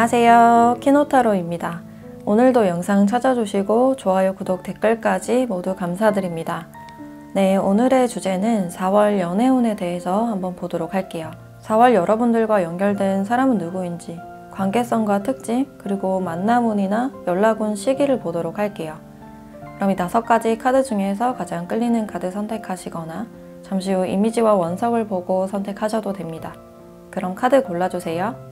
안녕하세요, 키노타로입니다. 오늘도 영상 찾아주시고 좋아요, 구독, 댓글까지 모두 감사드립니다. 네, 오늘의 주제는 4월 연애운에 대해서 한번 보도록 할게요. 4월 여러분들과 연결된 사람은 누구인지, 관계성과 특징, 그리고 만남운이나 연락운 시기를 보도록 할게요. 그럼 이 5가지 카드 중에서 가장 끌리는 카드 선택하시거나 잠시 후 이미지와 원석을 보고 선택하셔도 됩니다. 그럼 카드 골라주세요.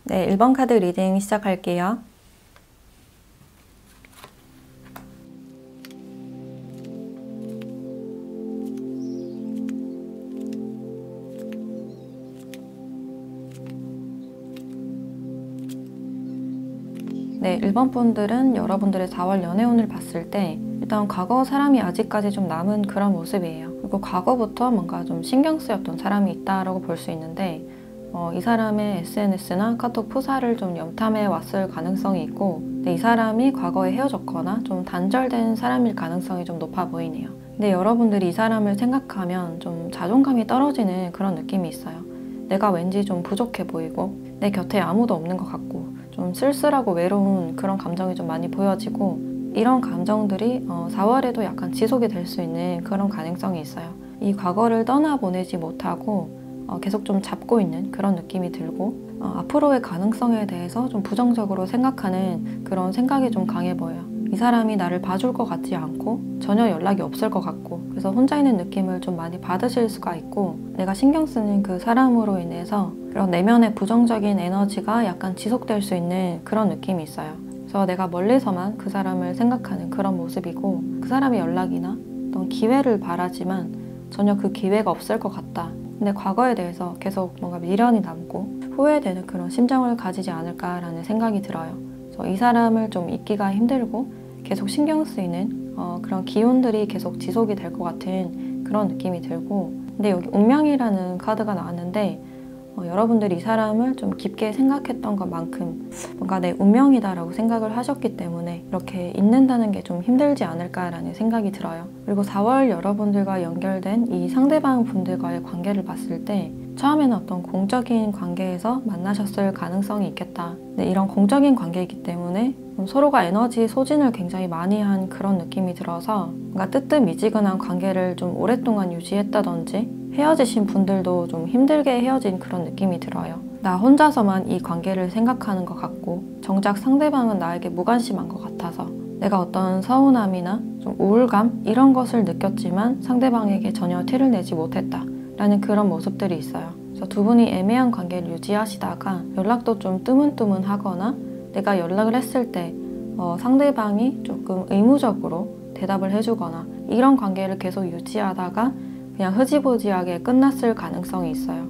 네, 1번 카드 리딩 시작할게요. 네, 1번 분들은 여러분들의 4월 연애운을 봤을 때 일단 과거 사람이 아직까지 좀 남은 그런 모습이에요. 그리고 과거부터 뭔가 좀 신경 쓰였던 사람이 있다라고 볼 수 있는데 이 사람의 SNS나 카톡 프사를 좀 염탐해 왔을 가능성이 있고, 근데 이 사람이 과거에 헤어졌거나 좀 단절된 사람일 가능성이 좀 높아 보이네요. 근데 여러분들이 이 사람을 생각하면 좀 자존감이 떨어지는 그런 느낌이 있어요. 내가 왠지 좀 부족해 보이고 내 곁에 아무도 없는 것 같고 좀 쓸쓸하고 외로운 그런 감정이 좀 많이 보여지고, 이런 감정들이 4월에도 약간 지속이 될 수 있는 그런 가능성이 있어요. 이 과거를 떠나보내지 못하고 계속 좀 잡고 있는 그런 느낌이 들고, 앞으로의 가능성에 대해서 좀 부정적으로 생각하는 그런 생각이 좀 강해 보여요. 이 사람이 나를 봐줄 것 같지 않고 전혀 연락이 없을 것 같고, 그래서 혼자 있는 느낌을 좀 많이 받으실 수가 있고, 내가 신경 쓰는 그 사람으로 인해서 그런 내면의 부정적인 에너지가 약간 지속될 수 있는 그런 느낌이 있어요. 그래서 내가 멀리서만 그 사람을 생각하는 그런 모습이고, 그 사람의 연락이나 어떤 기회를 바라지만 전혀 그 기회가 없을 것 같다. 근데 과거에 대해서 계속 뭔가 미련이 남고 후회되는 그런 심정을 가지지 않을까라는 생각이 들어요. 그래서 이 사람을 좀 잊기가 힘들고 계속 신경 쓰이는 그런 기운들이 계속 지속이 될 것 같은 그런 느낌이 들고, 근데 여기 운명이라는 카드가 나왔는데 여러분들이 이 사람을 좀 깊게 생각했던 것만큼 뭔가 내 운명이다라고 생각을 하셨기 때문에 이렇게 잊는다는 게 좀 힘들지 않을까라는 생각이 들어요. 그리고 4월 여러분들과 연결된 이 상대방 분들과의 관계를 봤을 때 처음에는 어떤 공적인 관계에서 만나셨을 가능성이 있겠다. 근데 이런 공적인 관계이기 때문에 서로가 에너지 소진을 굉장히 많이 한 그런 느낌이 들어서 뭔가 뜨뜻미지근한 관계를 좀 오랫동안 유지했다든지, 헤어지신 분들도 좀 힘들게 헤어진 그런 느낌이 들어요. 나 혼자서만 이 관계를 생각하는 것 같고 정작 상대방은 나에게 무관심한 것 같아서 내가 어떤 서운함이나 좀 우울감 이런 것을 느꼈지만 상대방에게 전혀 티를 내지 못했다 라는 그런 모습들이 있어요. 그래서 두 분이 애매한 관계를 유지하시다가 연락도 좀 뜨문뜨문하거나, 내가 연락을 했을 때 상대방이 조금 의무적으로 대답을 해주거나, 이런 관계를 계속 유지하다가 그냥 흐지부지하게 끝났을 가능성이 있어요.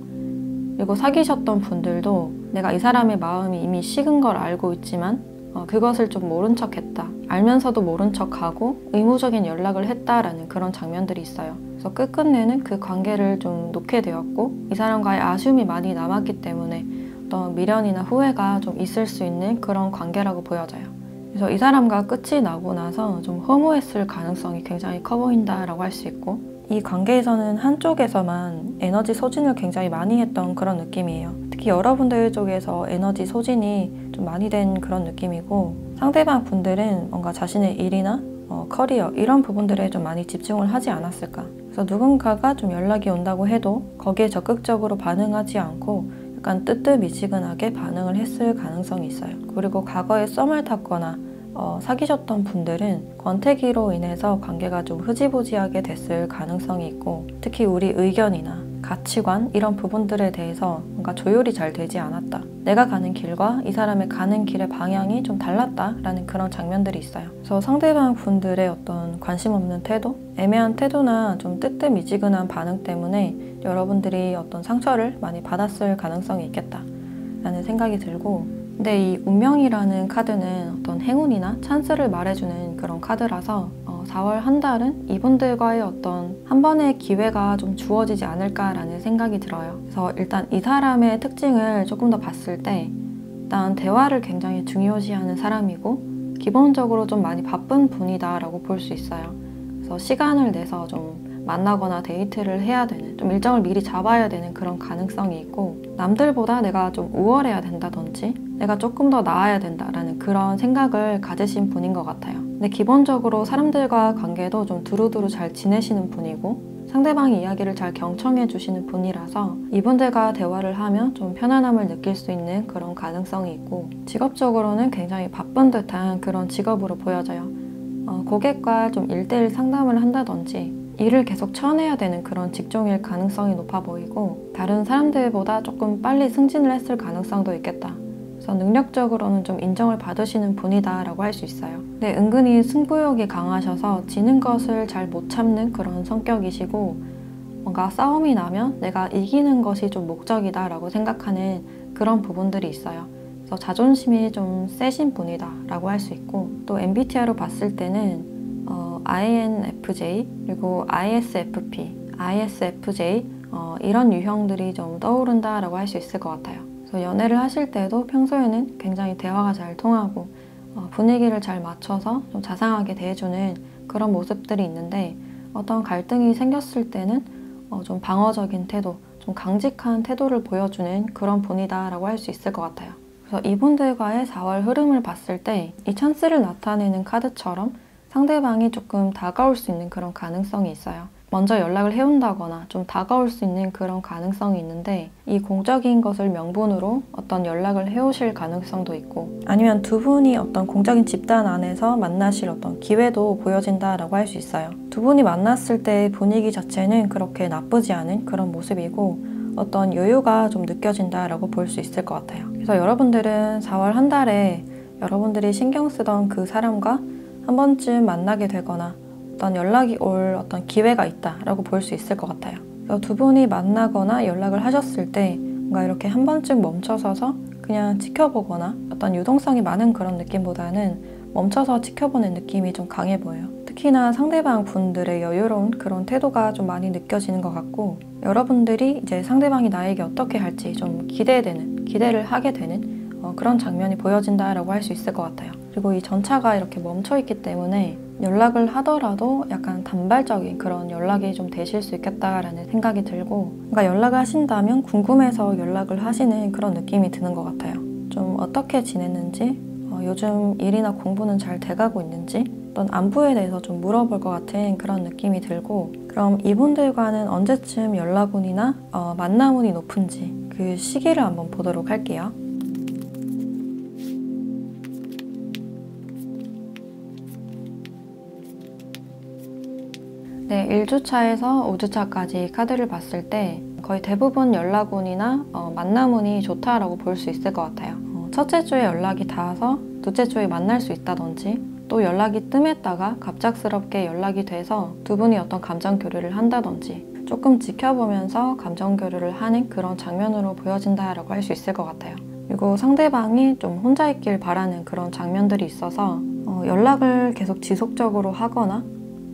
그리고 사귀셨던 분들도 내가 이 사람의 마음이 이미 식은 걸 알고 있지만 그것을 좀 모른 척 했다, 알면서도 모른 척하고 의무적인 연락을 했다라는 그런 장면들이 있어요. 그래서 끝끝내는 그 관계를 좀 놓게 되었고, 이 사람과의 아쉬움이 많이 남았기 때문에 어떤 미련이나 후회가 좀 있을 수 있는 그런 관계라고 보여져요. 그래서 이 사람과 끝이 나고 나서 좀 허무했을 가능성이 굉장히 커 보인다라고 할 수 있고, 이 관계에서는 한쪽에서만 에너지 소진을 굉장히 많이 했던 그런 느낌이에요. 특히 여러분들 쪽에서 에너지 소진이 좀 많이 된 그런 느낌이고, 상대방 분들은 뭔가 자신의 일이나 커리어 이런 부분들에 좀 많이 집중을 하지 않았을까. 그래서 누군가가 좀 연락이 온다고 해도 거기에 적극적으로 반응하지 않고 약간 뜨뜻미지근하게 반응을 했을 가능성이 있어요. 그리고 과거에 썸을 탔거나 사귀셨던 분들은 권태기로 인해서 관계가 좀 흐지부지하게 됐을 가능성이 있고, 특히 우리 의견이나 가치관 이런 부분들에 대해서 뭔가 조율이 잘 되지 않았다. 내가 가는 길과 이 사람의 가는 길의 방향이 좀 달랐다라는 그런 장면들이 있어요. 그래서 상대방 분들의 어떤 관심 없는 태도, 애매한 태도나 좀 뜨뜻미지근한 반응 때문에 여러분들이 어떤 상처를 많이 받았을 가능성이 있겠다라는 생각이 들고, 근데 이 운명이라는 카드는 어떤 행운이나 찬스를 말해주는 그런 카드라서 4월 한 달은 이분들과의 어떤 한 번의 기회가 좀 주어지지 않을까라는 생각이 들어요. 그래서 일단 이 사람의 특징을 조금 더 봤을 때 일단 대화를 굉장히 중요시하는 사람이고 기본적으로 좀 많이 바쁜 분이다라고 볼 수 있어요. 그래서 시간을 내서 좀 만나거나 데이트를 해야 되는, 좀 일정을 미리 잡아야 되는 그런 가능성이 있고, 남들보다 내가 좀 우월해야 된다든지 내가 조금 더 나아야 된다라는 그런 생각을 가지신 분인 것 같아요. 근데 기본적으로 사람들과 관계도 좀 두루두루 잘 지내시는 분이고 상대방의 이야기를 잘 경청해 주시는 분이라서 이분들과 대화를 하면 좀 편안함을 느낄 수 있는 그런 가능성이 있고, 직업적으로는 굉장히 바쁜 듯한 그런 직업으로 보여져요. 고객과 좀 1대1 상담을 한다든지 일을 계속 쳐내야 되는 그런 직종일 가능성이 높아 보이고, 다른 사람들보다 조금 빨리 승진을 했을 가능성도 있겠다. 그래서 능력적으로는 좀 인정을 받으시는 분이다 라고 할 수 있어요. 근데 은근히 승부욕이 강하셔서 지는 것을 잘 못 참는 그런 성격이시고, 뭔가 싸움이 나면 내가 이기는 것이 좀 목적이다 라고 생각하는 그런 부분들이 있어요. 그래서 자존심이 좀 세신 분이다 라고 할 수 있고, 또 MBTI로 봤을 때는 INFJ 그리고 ISFP, ISFJ 이런 유형들이 좀 떠오른다 라고 할 수 있을 것 같아요. 그래서 연애를 하실 때도 평소에는 굉장히 대화가 잘 통하고 분위기를 잘 맞춰서 좀 자상하게 대해주는 그런 모습들이 있는데, 어떤 갈등이 생겼을 때는 좀 방어적인 태도, 좀 강직한 태도를 보여주는 그런 분이다 라고 할 수 있을 것 같아요. 그래서 이분들과의 4월 흐름을 봤을 때 이 찬스를 나타내는 카드처럼 상대방이 조금 다가올 수 있는 그런 가능성이 있어요. 먼저 연락을 해온다거나 좀 다가올 수 있는 그런 가능성이 있는데, 이 공적인 것을 명분으로 어떤 연락을 해오실 가능성도 있고, 아니면 두 분이 어떤 공적인 집단 안에서 만나실 어떤 기회도 보여진다라고 할 수 있어요. 두 분이 만났을 때 분위기 자체는 그렇게 나쁘지 않은 그런 모습이고 어떤 여유가 좀 느껴진다라고 볼 수 있을 것 같아요. 그래서 여러분들은 4월 한 달에 여러분들이 신경 쓰던 그 사람과 한 번쯤 만나게 되거나 어떤 연락이 올 어떤 기회가 있다라고 볼 수 있을 것 같아요. 그래서 두 분이 만나거나 연락을 하셨을 때 뭔가 이렇게 한 번쯤 멈춰서서 그냥 지켜보거나 어떤 유동성이 많은 그런 느낌보다는 멈춰서 지켜보는 느낌이 좀 강해 보여요. 특히나 상대방 분들의 여유로운 그런 태도가 좀 많이 느껴지는 것 같고, 여러분들이 이제 상대방이 나에게 어떻게 할지 좀 기대를 하게 되는 그런 장면이 보여진다라고 할 수 있을 것 같아요. 그리고 이 전차가 이렇게 멈춰있기 때문에 연락을 하더라도 약간 단발적인 그런 연락이 좀 되실 수 있겠다라는 생각이 들고, 그러니까 연락을 하신다면 궁금해서 연락을 하시는 그런 느낌이 드는 것 같아요. 좀 어떻게 지냈는지, 요즘 일이나 공부는 잘 돼가고 있는지, 어떤 안부에 대해서 좀 물어볼 것 같은 그런 느낌이 들고, 그럼 이분들과는 언제쯤 연락운이나 만남운이 높은지 그 시기를 한번 보도록 할게요. 네, 1주차에서 5주차까지 카드를 봤을 때 거의 대부분 연락운이나 만남운이 좋다라고 볼 수 있을 것 같아요. 첫째 주에 연락이 닿아서 둘째 주에 만날 수 있다든지, 또 연락이 뜸했다가 갑작스럽게 연락이 돼서 두 분이 어떤 감정 교류를 한다든지, 조금 지켜보면서 감정 교류를 하는 그런 장면으로 보여진다라고 할 수 있을 것 같아요. 그리고 상대방이 좀 혼자 있길 바라는 그런 장면들이 있어서 연락을 계속 지속적으로 하거나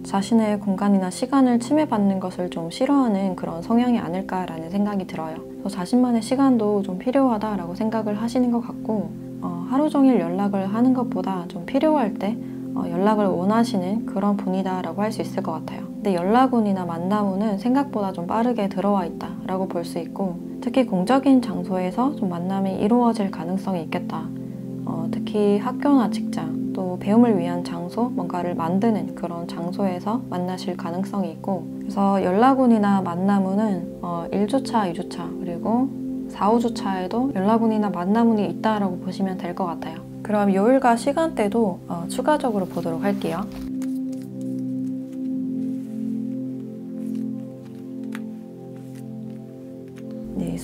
자신의 공간이나 시간을 침해받는 것을 좀 싫어하는 그런 성향이 아닐까라는 생각이 들어요. 그래서 자신만의 시간도 좀 필요하다라고 생각을 하시는 것 같고, 하루 종일 연락을 하는 것보다 좀 필요할 때 연락을 원하시는 그런 분이다라고 할 수 있을 것 같아요. 근데 연락운이나 만남운은 생각보다 좀 빠르게 들어와 있다라고 볼 수 있고, 특히 공적인 장소에서 좀 만남이 이루어질 가능성이 있겠다. 특히 학교나 직장, 또 배움을 위한 장소, 뭔가를 만드는 그런 장소에서 만나실 가능성이 있고, 그래서 연락운이나 만남운은 1주차, 2주차, 그리고 4, 5주차에도 연락운이나 만남운이 있다라고 보시면 될 것 같아요. 그럼 요일과 시간대도 추가적으로 보도록 할게요.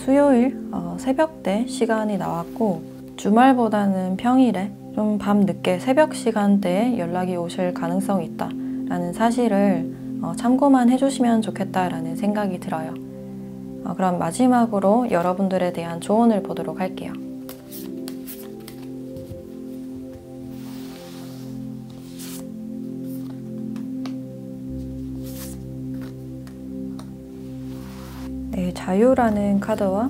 수요일 새벽대 시간이 나왔고 주말보다는 평일에 좀 밤 늦게 새벽 시간대에 연락이 오실 가능성이 있다 라는 사실을 참고만 해주시면 좋겠다라는 생각이 들어요. 그럼 마지막으로 여러분들에 대한 조언을 보도록 할게요. 네, 자유라는 카드와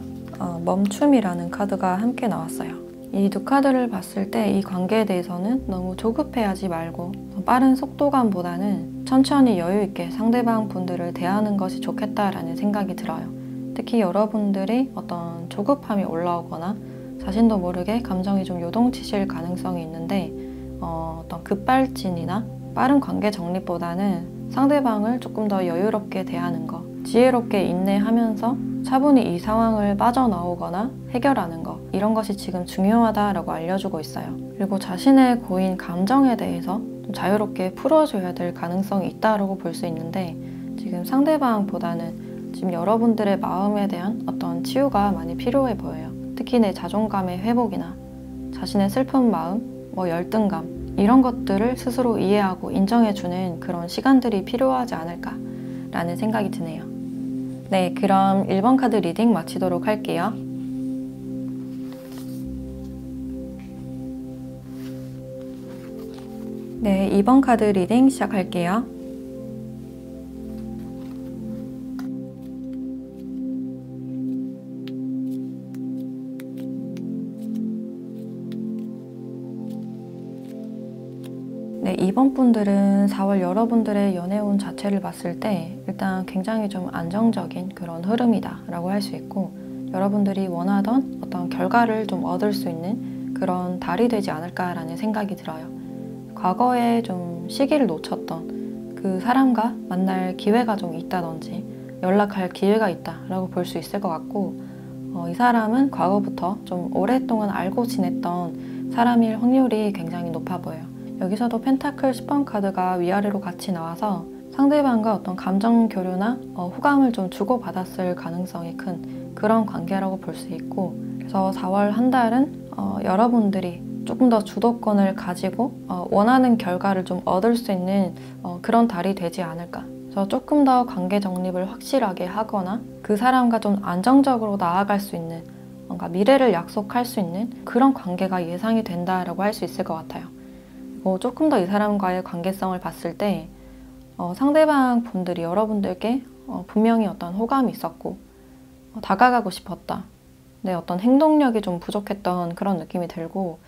멈춤이라는 카드가 함께 나왔어요. 이 두 카드를 봤을 때 이 관계에 대해서는 너무 조급해하지 말고 빠른 속도감보다는 천천히 여유 있게 상대방 분들을 대하는 것이 좋겠다라는 생각이 들어요. 특히 여러분들이 어떤 조급함이 올라오거나 자신도 모르게 감정이 좀 요동치실 가능성이 있는데 어떤 급발진이나 빠른 관계 정립보다는 상대방을 조금 더 여유롭게 대하는 거, 지혜롭게 인내하면서 차분히 이 상황을 빠져나오거나 해결하는 것, 이런 것이 지금 중요하다라고 알려주고 있어요. 그리고 자신의 고인 감정에 대해서 좀 자유롭게 풀어줘야 될 가능성이 있다라고 볼 수 있는데 지금 상대방보다는 지금 여러분들의 마음에 대한 어떤 치유가 많이 필요해 보여요. 특히 내 자존감의 회복이나 자신의 슬픈 마음, 열등감 이런 것들을 스스로 이해하고 인정해주는 그런 시간들이 필요하지 않을까라는 생각이 드네요. 네, 그럼 1번 카드 리딩 마치도록 할게요. 네, 2번 카드 리딩 시작할게요. 네, 2번 분들은 4월 여러분들의 연애운 자체를 봤을 때 일단 굉장히 좀 안정적인 그런 흐름이다 라고 할 수 있고 여러분들이 원하던 어떤 결과를 좀 얻을 수 있는 그런 달이 되지 않을까라는 생각이 들어요. 과거에 좀 시기를 놓쳤던 그 사람과 만날 기회가 좀 있다든지 연락할 기회가 있다라고 볼 수 있을 것 같고 이 사람은 과거부터 좀 오랫동안 알고 지냈던 사람일 확률이 굉장히 높아 보여요. 여기서도 펜타클 10번 카드가 위아래로 같이 나와서 상대방과 어떤 감정 교류나 호감을 좀 주고받았을 가능성이 큰 그런 관계라고 볼 수 있고 그래서 4월 한 달은 여러분들이 조금 더 주도권을 가지고 원하는 결과를 좀 얻을 수 있는 그런 달이 되지 않을까. 그래서 조금 더 관계 정립을 확실하게 하거나 그 사람과 좀 안정적으로 나아갈 수 있는 뭔가 미래를 약속할 수 있는 그런 관계가 예상이 된다라고 할 수 있을 것 같아요. 조금 더 이 사람과의 관계성을 봤을 때 상대방 분들이 여러분들께 분명히 어떤 호감이 있었고 다가가고 싶었다. 네, 어떤 행동력이 좀 부족했던 그런 느낌이 들고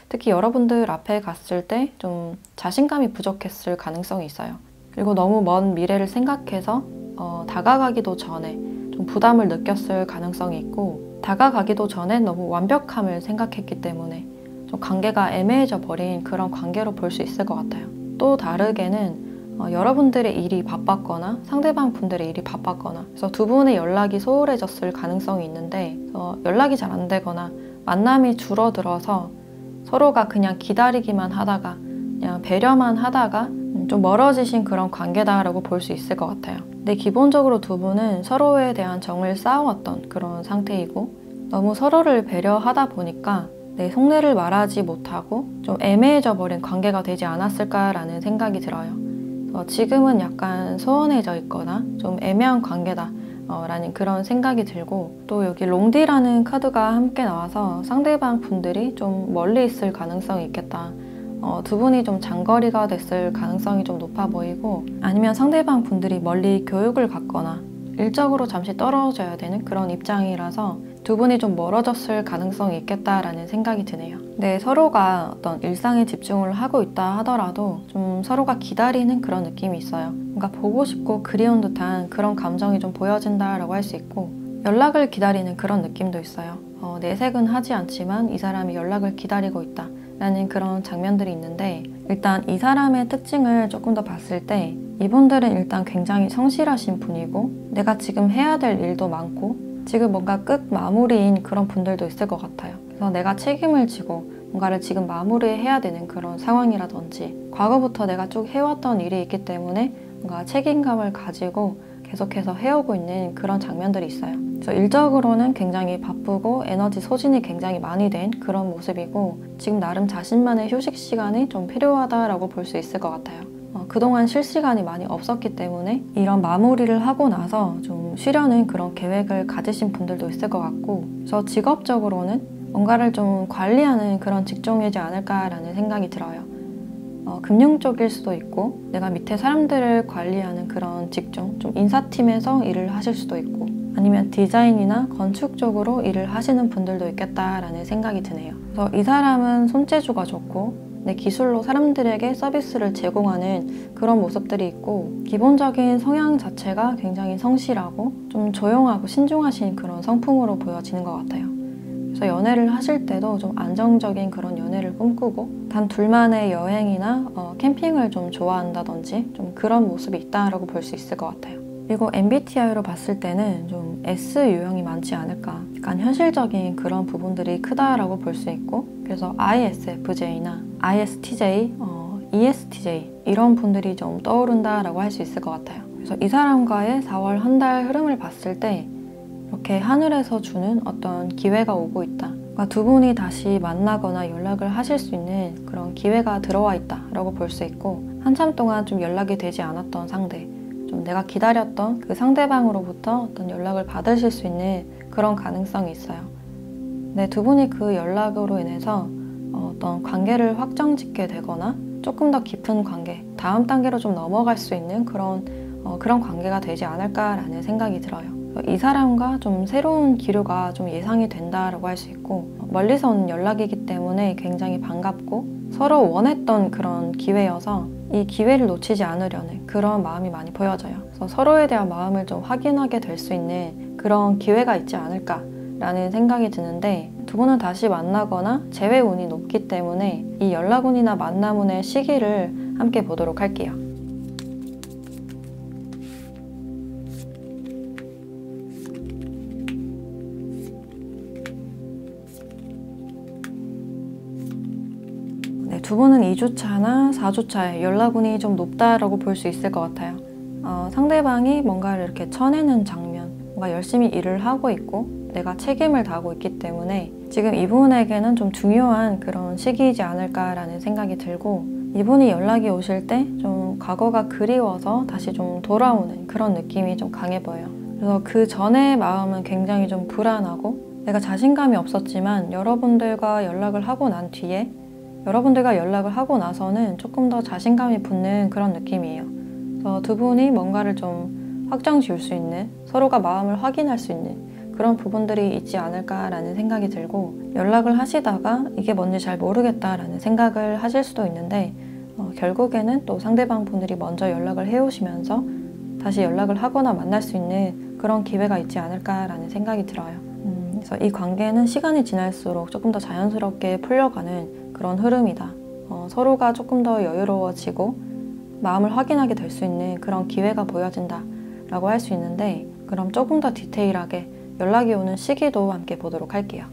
특히 여러분들 앞에 갔을 때 좀 자신감이 부족했을 가능성이 있어요. 그리고 너무 먼 미래를 생각해서 다가가기도 전에 좀 부담을 느꼈을 가능성이 있고 다가가기도 전에 너무 완벽함을 생각했기 때문에 좀 관계가 애매해져 버린 그런 관계로 볼 수 있을 것 같아요. 또 다르게는 여러분들의 일이 바빴거나 상대방 분들의 일이 바빴거나 그래서 두 분의 연락이 소홀해졌을 가능성이 있는데 연락이 잘 안 되거나 만남이 줄어들어서 서로가 그냥 기다리기만 하다가 그냥 배려만 하다가 좀 멀어지신 그런 관계다라고 볼 수 있을 것 같아요. 근데 기본적으로 두 분은 서로에 대한 정을 쌓아왔던 그런 상태이고 너무 서로를 배려하다 보니까 내 속내를 말하지 못하고 좀 애매해져 버린 관계가 되지 않았을까라는 생각이 들어요. 지금은 약간 소원해져 있거나 좀 애매한 관계다 라는 그런 생각이 들고 또 여기 롱디라는 카드가 함께 나와서 상대방 분들이 좀 멀리 있을 가능성이 있겠다. 두 분이 좀 장거리가 됐을 가능성이 좀 높아 보이고 아니면 상대방 분들이 멀리 교육을 갔거나 일적으로 잠시 떨어져야 되는 그런 입장이라서 두 분이 좀 멀어졌을 가능성이 있겠다라는 생각이 드네요. 네, 서로가 어떤 일상에 집중을 하고 있다 하더라도 좀 서로가 기다리는 그런 느낌이 있어요. 뭔가 보고 싶고 그리운 듯한 그런 감정이 좀 보여진다라고 할 수 있고 연락을 기다리는 그런 느낌도 있어요. 내색은 하지 않지만 이 사람이 연락을 기다리고 있다 라는 그런 장면들이 있는데 일단 이 사람의 특징을 조금 더 봤을 때 이분들은 일단 굉장히 성실하신 분이고 내가 지금 해야 될 일도 많고 지금 뭔가 끝 마무리인 그런 분들도 있을 것 같아요. 그래서 내가 책임을 지고 뭔가를 지금 마무리해야 되는 그런 상황이라든지 과거부터 내가 쭉 해왔던 일이 있기 때문에 뭔가 책임감을 가지고 계속해서 해오고 있는 그런 장면들이 있어요. 그래서 일적으로는 굉장히 바쁘고 에너지 소진이 굉장히 많이 된 그런 모습이고 지금 나름 자신만의 휴식 시간이 좀 필요하다라고 볼 수 있을 것 같아요. 그동안 쉴 시간이 많이 없었기 때문에 이런 마무리를 하고 나서 좀 쉬려는 그런 계획을 가지신 분들도 있을 것 같고, 그래서 직업적으로는 뭔가를 좀 관리하는 그런 직종이지 않을까라는 생각이 들어요. 금융 쪽일 수도 있고 내가 밑에 사람들을 관리하는 그런 직종, 좀 인사팀에서 일을 하실 수도 있고 아니면 디자인이나 건축 쪽으로 일을 하시는 분들도 있겠다라는 생각이 드네요. 그래서 이 사람은 손재주가 좋고 내 기술로 사람들에게 서비스를 제공하는 그런 모습들이 있고 기본적인 성향 자체가 굉장히 성실하고 좀 조용하고 신중하신 그런 성품으로 보여지는 것 같아요. 그래서 연애를 하실 때도 좀 안정적인 그런 연애를 꿈꾸고 단 둘만의 여행이나 캠핑을 좀 좋아한다든지 좀 그런 모습이 있다라고 볼 수 있을 것 같아요. 그리고 MBTI로 봤을 때는 좀 S 유형이 많지 않을까, 약간 현실적인 그런 부분들이 크다라고 볼 수 있고, 그래서 ISFJ나 ISTJ, ESTJ 이런 분들이 좀 떠오른다라고 할 수 있을 것 같아요. 그래서 이 사람과의 4월 한 달 흐름을 봤을 때 이렇게 하늘에서 주는 어떤 기회가 오고 있다. 그러니까 두 분이 다시 만나거나 연락을 하실 수 있는 그런 기회가 들어와 있다라고 볼 수 있고, 한참 동안 좀 연락이 되지 않았던 상대, 좀 내가 기다렸던 그 상대방으로부터 어떤 연락을 받으실 수 있는 그런 가능성이 있어요. 근데 두 분이 그 연락으로 인해서 어떤 관계를 확정짓게 되거나 조금 더 깊은 관계, 다음 단계로 좀 넘어갈 수 있는 그런 관계가 되지 않을까라는 생각이 들어요. 이 사람과 좀 새로운 기류가 좀 예상이 된다라고 할 수 있고, 멀리서 온 연락이기 때문에 굉장히 반갑고 서로 원했던 그런 기회여서 이 기회를 놓치지 않으려는 그런 마음이 많이 보여져요. 그래서 서로에 대한 마음을 좀 확인하게 될 수 있는 그런 기회가 있지 않을까라는 생각이 드는데, 두 분은 다시 만나거나 재회 운이 높기 때문에 이 연락운이나 만남운의 시기를 함께 보도록 할게요. 두 분은 2주차나 4주차에 연락운이 좀 높다라고 볼 수 있을 것 같아요. 상대방이 뭔가를 이렇게 쳐내는 장면, 뭔가 열심히 일을 하고 있고 내가 책임을 다하고 있기 때문에 지금 이분에게는 좀 중요한 그런 시기이지 않을까라는 생각이 들고, 이분이 연락이 오실 때 좀 과거가 그리워서 다시 좀 돌아오는 그런 느낌이 좀 강해 보여요. 그래서 그 전의 마음은 굉장히 좀 불안하고 내가 자신감이 없었지만 여러분들과 연락을 하고 난 뒤에, 여러분들과 연락을 하고 나서는 조금 더 자신감이 붙는 그런 느낌이에요. 그래서 두 분이 뭔가를 좀 확정 지을 수 있는, 서로가 마음을 확인할 수 있는 그런 부분들이 있지 않을까라는 생각이 들고, 연락을 하시다가 이게 뭔지 잘 모르겠다라는 생각을 하실 수도 있는데 결국에는 또 상대방 분들이 먼저 연락을 해오시면서 다시 연락을 하거나 만날 수 있는 그런 기회가 있지 않을까라는 생각이 들어요. 그래서 이 관계는 시간이 지날수록 조금 더 자연스럽게 풀려가는 그런 흐름이다. 서로가 조금 더 여유로워지고 마음을 확인하게 될 수 있는 그런 기회가 보여진다 라고 할 수 있는데, 그럼 조금 더 디테일하게 연락이 오는 시기도 함께 보도록 할게요.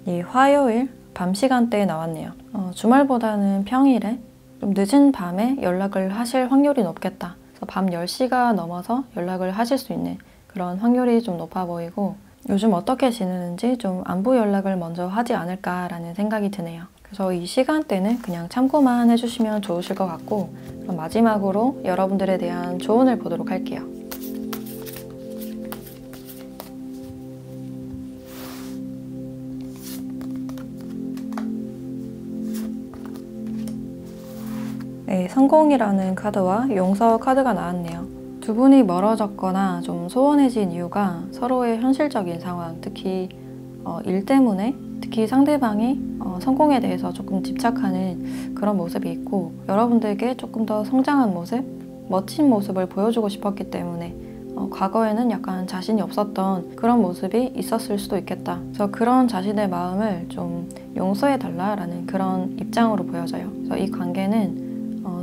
이 화요일 밤 시간대에 나왔네요. 주말보다는 평일에 좀 늦은 밤에 연락을 하실 확률이 높겠다. 그래서 밤 10시가 넘어서 연락을 하실 수 있는 그런 확률이 좀 높아 보이고, 요즘 어떻게 지내는지 좀 안부 연락을 먼저 하지 않을까라는 생각이 드네요. 그래서 이 시간대는 그냥 참고만 해주시면 좋으실 것 같고, 그럼 마지막으로 여러분들에 대한 조언을 보도록 할게요. 네, 성공이라는 카드와 용서 카드가 나왔네요. 두 분이 멀어졌거나 좀 소원해진 이유가 서로의 현실적인 상황, 특히 일 때문에, 특히 상대방이 성공에 대해서 조금 집착하는 그런 모습이 있고, 여러분들께 조금 더 성장한 모습, 멋진 모습을 보여주고 싶었기 때문에 과거에는 약간 자신이 없었던 그런 모습이 있었을 수도 있겠다. 그래서 그런 자신의 마음을 좀 용서해달라라는 그런 입장으로 보여져요. 그래서 이 관계는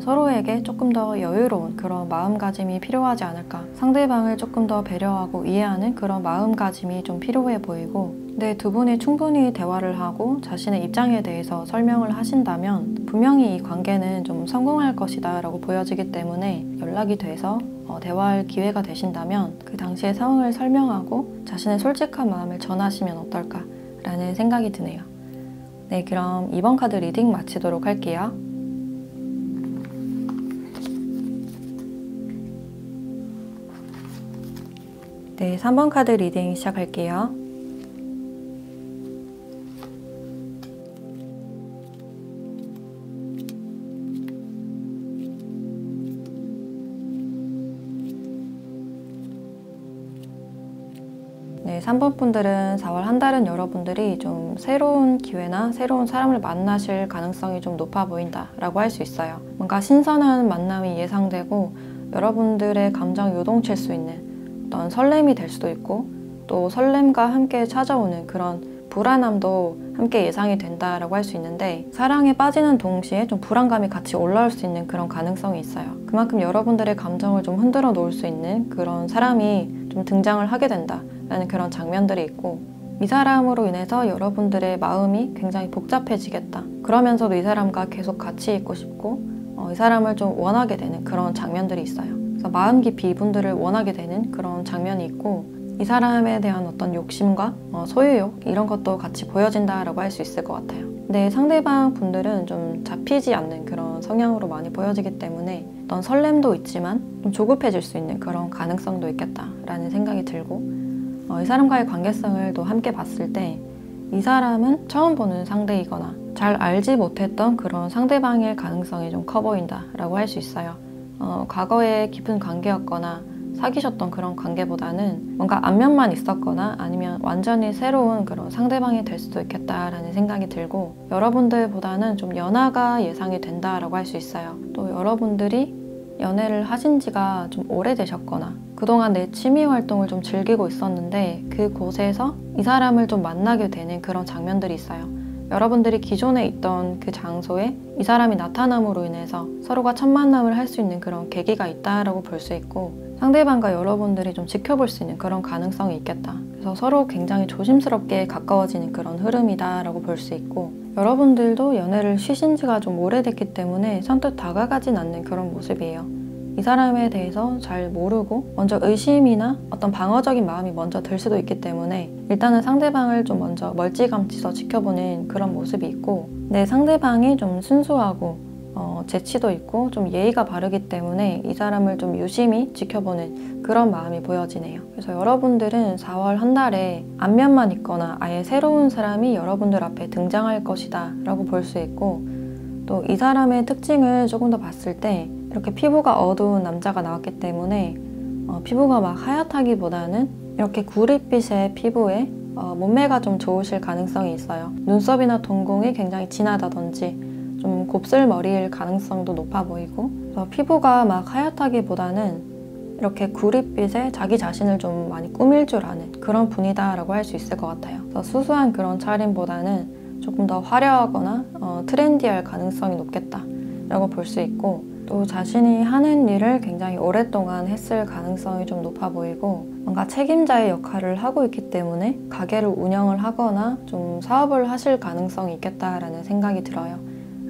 서로에게 조금 더 여유로운 그런 마음가짐이 필요하지 않을까. 상대방을 조금 더 배려하고 이해하는 그런 마음가짐이 좀 필요해 보이고, 근데 두 분이 충분히 대화를 하고 자신의 입장에 대해서 설명을 하신다면 분명히 이 관계는 좀 성공할 것이다 라고 보여지기 때문에, 연락이 돼서 대화할 기회가 되신다면 그 당시의 상황을 설명하고 자신의 솔직한 마음을 전하시면 어떨까 라는 생각이 드네요. 네, 그럼 이번 카드 리딩 마치도록 할게요. 네, 3번 카드 리딩 시작할게요. 네, 3번 분들은 4월 한 달은 여러분들이 좀 새로운 기회나 새로운 사람을 만나실 가능성이 좀 높아 보인다 라고 할 수 있어요. 뭔가 신선한 만남이 예상되고 여러분들의 감정 요동칠 수 있는 어떤 설렘이 될 수도 있고, 또 설렘과 함께 찾아오는 그런 불안함도 함께 예상이 된다라고 할 수 있는데, 사랑에 빠지는 동시에 좀 불안감이 같이 올라올 수 있는 그런 가능성이 있어요. 그만큼 여러분들의 감정을 좀 흔들어 놓을 수 있는 그런 사람이 좀 등장을 하게 된다라는 그런 장면들이 있고, 이 사람으로 인해서 여러분들의 마음이 굉장히 복잡해지겠다. 그러면서도 이 사람과 계속 같이 있고 싶고 이 사람을 좀 원하게 되는 그런 장면들이 있어요. 마음 깊이 이분들을 원하게 되는 그런 장면이 있고, 이 사람에 대한 어떤 욕심과 소유욕 이런 것도 같이 보여진다라고 할 수 있을 것 같아요. 근데 상대방 분들은 좀 잡히지 않는 그런 성향으로 많이 보여지기 때문에 어떤 설렘도 있지만 좀 조급해질 수 있는 그런 가능성도 있겠다라는 생각이 들고, 이 사람과의 관계성을 또 함께 봤을 때 이 사람은 처음 보는 상대이거나 잘 알지 못했던 그런 상대방일 가능성이 좀 커 보인다라고 할 수 있어요. 과거에 깊은 관계였거나 사귀셨던 그런 관계보다는 뭔가 안면만 있었거나 아니면 완전히 새로운 그런 상대방이 될 수도 있겠다라는 생각이 들고, 여러분들보다는 좀 연하가 예상이 된다라고 할 수 있어요. 또 여러분들이 연애를 하신 지가 좀 오래되셨거나 그동안 내 취미 활동을 좀 즐기고 있었는데 그곳에서 이 사람을 좀 만나게 되는 그런 장면들이 있어요. 여러분들이 기존에 있던 그 장소에 이 사람이 나타남으로 인해서 서로가 첫 만남을 할 수 있는 그런 계기가 있다라고 볼 수 있고, 상대방과 여러분들이 좀 지켜볼 수 있는 그런 가능성이 있겠다. 그래서 서로 굉장히 조심스럽게 가까워지는 그런 흐름이다라고 볼 수 있고, 여러분들도 연애를 쉬신 지가 좀 오래됐기 때문에 선뜻 다가가진 않는 그런 모습이에요. 이 사람에 대해서 잘 모르고 먼저 의심이나 어떤 방어적인 마음이 먼저 들 수도 있기 때문에 일단은 상대방을 좀 먼저 멀찌감치서 지켜보는 그런 모습이 있고, 내 상대방이 좀 순수하고 재치도 있고 좀 예의가 바르기 때문에 이 사람을 좀 유심히 지켜보는 그런 마음이 보여지네요. 그래서 여러분들은 4월 한 달에 안면만 있거나 아예 새로운 사람이 여러분들 앞에 등장할 것이다 라고 볼 수 있고, 또 이 사람의 특징을 조금 더 봤을 때 이렇게 피부가 어두운 남자가 나왔기 때문에 피부가 막 하얗다기보다는 이렇게 구릿빛의 피부에 몸매가 좀 좋으실 가능성이 있어요. 눈썹이나 동공이 굉장히 진하다든지 좀 곱슬머리일 가능성도 높아 보이고, 그래서 피부가 막 하얗다기보다는 이렇게 구릿빛에 자기 자신을 좀 많이 꾸밀 줄 아는 그런 분이다라고 할 수 있을 것 같아요. 그래서 수수한 그런 차림보다는 조금 더 화려하거나 트렌디할 가능성이 높겠다라고 볼 수 있고, 또 자신이 하는 일을 굉장히 오랫동안 했을 가능성이 좀 높아 보이고, 뭔가 책임자의 역할을 하고 있기 때문에 가게를 운영을 하거나 좀 사업을 하실 가능성이 있겠다라는 생각이 들어요.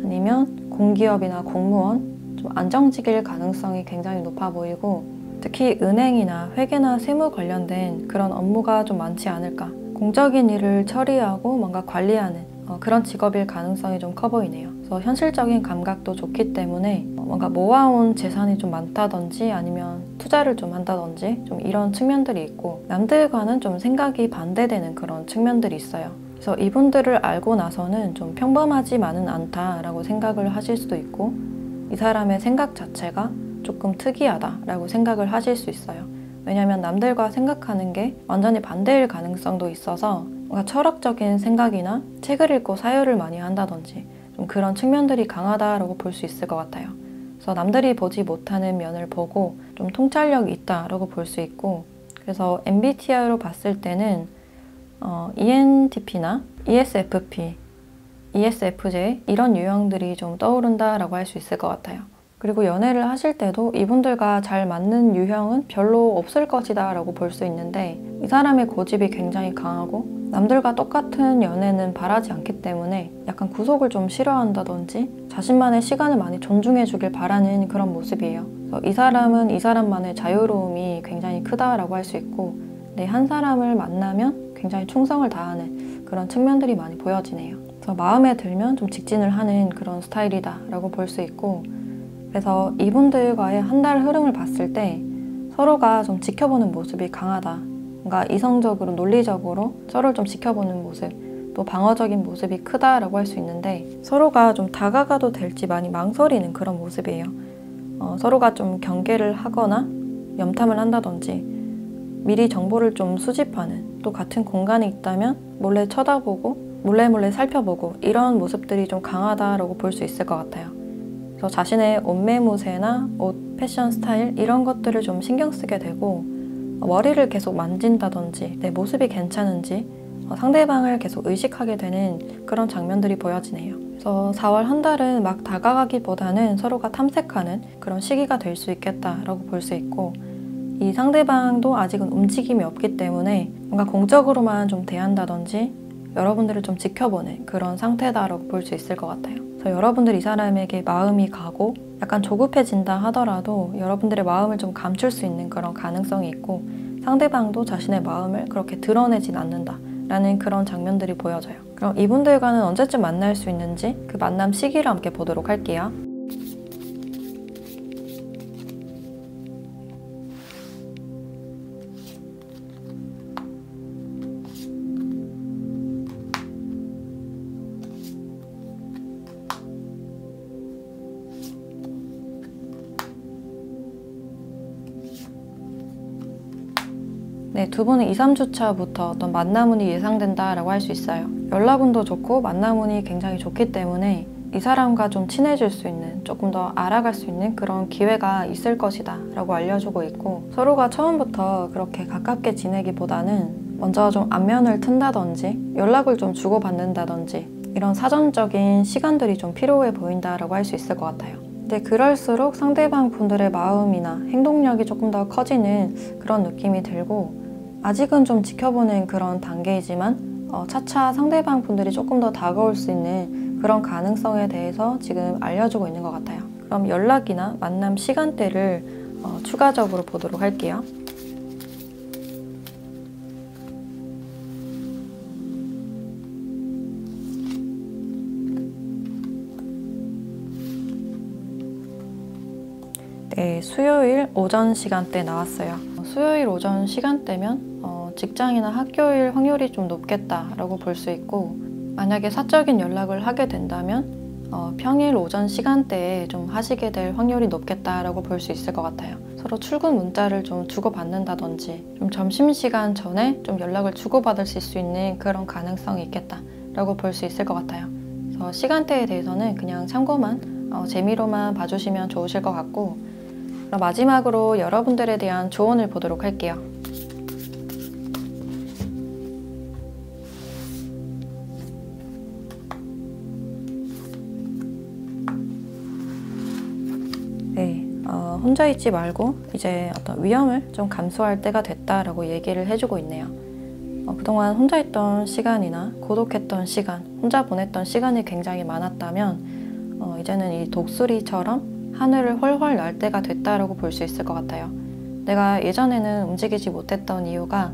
아니면 공기업이나 공무원, 좀 안정직일 가능성이 굉장히 높아 보이고, 특히 은행이나 회계나 세무 관련된 그런 업무가 좀 많지 않을까. 공적인 일을 처리하고 뭔가 관리하는 그런 직업일 가능성이 좀 커 보이네요. 그래서 현실적인 감각도 좋기 때문에 뭔가 모아온 재산이 좀 많다든지 아니면 투자를 좀 한다든지 좀 이런 측면들이 있고, 남들과는 좀 생각이 반대되는 그런 측면들이 있어요. 그래서 이분들을 알고 나서는 좀 평범하지만은 않다라고 생각을 하실 수도 있고, 이 사람의 생각 자체가 조금 특이하다라고 생각을 하실 수 있어요. 왜냐하면 남들과 생각하는 게 완전히 반대일 가능성도 있어서 뭔가 철학적인 생각이나 책을 읽고 사유를 많이 한다든지 좀 그런 측면들이 강하다라고 볼 수 있을 것 같아요. 그래서 남들이 보지 못하는 면을 보고 좀 통찰력이 있다라고 볼 수 있고, 그래서 MBTI로 봤을 때는 ENTP나 ESFP, ESFJ 이런 유형들이 좀 떠오른다라고 할 수 있을 것 같아요. 그리고 연애를 하실 때도 이분들과 잘 맞는 유형은 별로 없을 것이다 라고 볼 수 있는데, 이 사람의 고집이 굉장히 강하고 남들과 똑같은 연애는 바라지 않기 때문에 약간 구속을 좀 싫어한다든지 자신만의 시간을 많이 존중해 주길 바라는 그런 모습이에요. 그래서 이 사람은 이 사람만의 자유로움이 굉장히 크다라고 할 수 있고, 한 사람을 만나면 굉장히 충성을 다하는 그런 측면들이 많이 보여지네요. 그래서 마음에 들면 좀 직진을 하는 그런 스타일이다 라고 볼 수 있고, 그래서 이분들과의 한 달 흐름을 봤을 때 서로가 좀 지켜보는 모습이 강하다. 뭔가 이성적으로 논리적으로 서로를 좀 지켜보는 모습, 또 방어적인 모습이 크다라고 할 수 있는데, 서로가 좀 다가가도 될지 많이 망설이는 그런 모습이에요. 서로가 좀 경계를 하거나 염탐을 한다든지 미리 정보를 좀 수집하는, 또 같은 공간에 있다면 몰래 쳐다보고 몰래 살펴보고 이런 모습들이 좀 강하다라고 볼 수 있을 것 같아요. 그래서 자신의 옷매무새나 옷, 패션 스타일 이런 것들을 좀 신경 쓰게 되고, 머리를 계속 만진다든지 내 모습이 괜찮은지 상대방을 계속 의식하게 되는 그런 장면들이 보여지네요. 그래서 4월 한 달은 막 다가가기보다는 서로가 탐색하는 그런 시기가 될 수 있겠다라고 볼 수 있고, 이 상대방도 아직은 움직임이 없기 때문에 뭔가 공적으로만 좀 대한다든지 여러분들을 좀 지켜보는 그런 상태다라고 볼 수 있을 것 같아요. 그래서 여러분들 이 사람에게 마음이 가고 약간 조급해진다 하더라도 여러분들의 마음을 좀 감출 수 있는 그런 가능성이 있고, 상대방도 자신의 마음을 그렇게 드러내진 않는다 라는 그런 장면들이 보여져요. 그럼 이분들과는 언제쯤 만날 수 있는지 그 만남 시기를 함께 보도록 할게요. 네, 두 분은 2, 3주차부터 어떤 만남운이 예상된다라고 할 수 있어요. 연락운도 좋고 만남운이 굉장히 좋기 때문에 이 사람과 좀 친해질 수 있는, 조금 더 알아갈 수 있는 그런 기회가 있을 것이다 라고 알려주고 있고, 서로가 처음부터 그렇게 가깝게 지내기보다는 먼저 좀 안면을 튼다든지 연락을 좀 주고받는다든지 이런 사전적인 시간들이 좀 필요해 보인다라고 할 수 있을 것 같아요. 근데 그럴수록 상대방 분들의 마음이나 행동력이 조금 더 커지는 그런 느낌이 들고, 아직은 좀 지켜보는 그런 단계이지만 차차 상대방 분들이 조금 더 다가올 수 있는 그런 가능성에 대해서 지금 알려주고 있는 것 같아요. 그럼 연락이나 만남 시간대를 추가적으로 보도록 할게요. 네, 수요일 오전 시간대 나왔어요. 수요일 오전 시간대면 직장이나 학교일 확률이 좀 높겠다라고 볼 수 있고, 만약에 사적인 연락을 하게 된다면 평일 오전 시간대에 좀 하시게 될 확률이 높겠다라고 볼 수 있을 것 같아요. 서로 출근 문자를 좀 주고받는다든지 좀 점심시간 전에 좀 연락을 주고받으실 수 있는 그런 가능성이 있겠다라고 볼 수 있을 것 같아요. 그래서 시간대에 대해서는 그냥 참고만 재미로만 봐주시면 좋으실 것 같고, 그럼 마지막으로 여러분들에 대한 조언을 보도록 할게요. 네, 혼자 있지 말고 이제 어떤 위험을 좀 감수할 때가 됐다라고 얘기를 해주고 있네요. 그동안 혼자 있던 시간이나 고독했던 시간, 혼자 보냈던 시간이 굉장히 많았다면 이제는 이 독수리처럼 하늘을 훨훨 날 때가 됐다라고 볼 수 있을 것 같아요. 내가 예전에는 움직이지 못했던 이유가